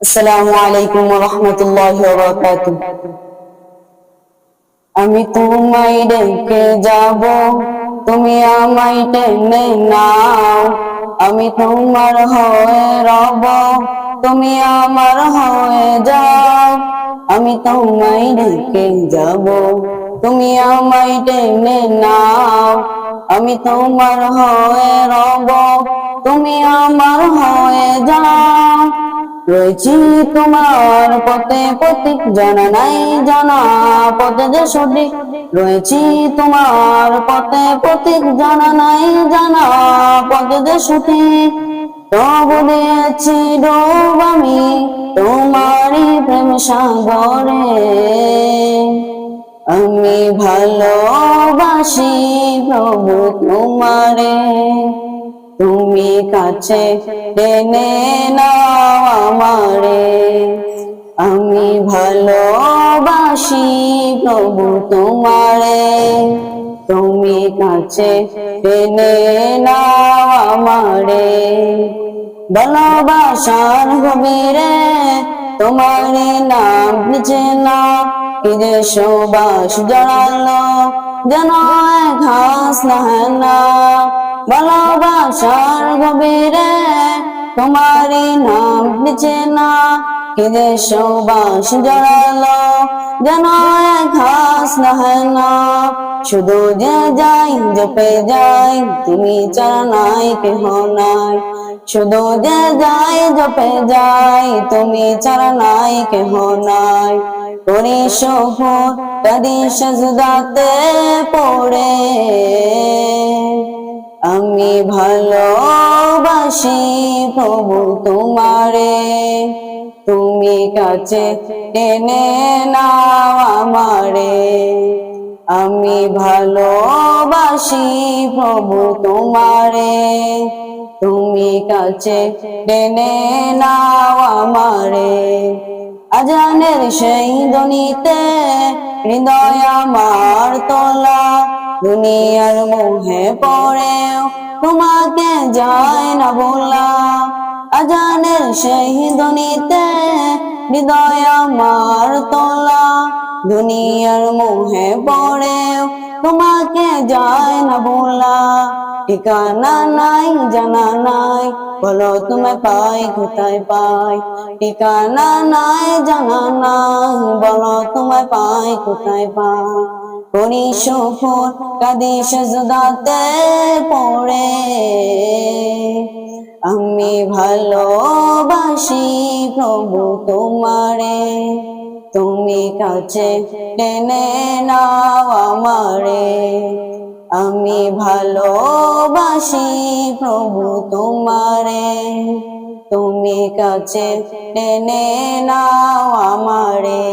আসসালামু আলাইকুম ওয়া রাহমাতুল্লাহি ওয়া বারাকাতুহু। আমি তোমায় ডেকে যাব, তুমি আমায় টেনে নাও। আমি তোমার হয়ে রব, তুমি আমার হয়ে যাও। আমি তোমায় ডেকে যাব, তুমি আমায় টেনে নাও। আমি তোমার হয়ে রব, তুমি আমার হয়ে যাও। রয়েছি তোমার পথে পথিক, জানা নাই জানা পথে যে সঠিক। রয়েছি তোমার পথে পথিক, জানা নাই জানা পথে যে সঠিক। তবু দিয়েছি ডুব আমি তোমারই প্রেম সাগরে। আমি ভালোবাসি প্রভু তোমারে। তুমি কাছে টেনে নাও আমারে। আমি ভালোবাসি প্রভু তোমারে। তুমি কাছে টেনে নাও আমারে। ভালোবাসার গভীরে তোমারই নাম নিচে না, কি যে সুবাস জড়ালো যেন ঘাস না। ভালোবাসার গভীরে তোমারই নাম নিচে না, কি যে সুবাস জড়ালো যেন ঘাস না। শুধু যে যাই জপে যাই, তুমি ছাড়া নাই কেহ নাই। শুধু যে যাই জপে যাই, তুমি ছাড়া নাই কেহ নাই। করি শোভন কাদি সাজদাতে পড়ে। আমি ভালোবাসি প্রভু তোমারে। তুমি কাছে টেনে নাও আমারে। আমি ভালোবাসি প্রভু তোমারে। তুমি কাছে টেনে নাও আমারে। আজানের সেই ধ্বনিতে হৃদয় আমার তোলা, দুনিয়ার মোহে পড়েও তোমাকে যায় না বলা। আজানের সেই ধ্বনিতে হৃদয় আমার তোলা, দুনিয়ার মোহে পড়েও তোমাকে যায় না বলা। ঠিকানা নাই জানা নাই, বলো তোমায় পাই কোথায় পাই। ঠিকানা নাই জানা নাই, বলো তোমায় পাই কোথায় পাই। করি সফর কাদি সাজদাতে পড়ে। আমি ভালোবাসি প্রভু তোমারে। তুমি কাছে টেনে নাও আমারে। আমি ভালোবাসি প্রভু তোমারে। তুমি কাছে টেনে নাও আমারে।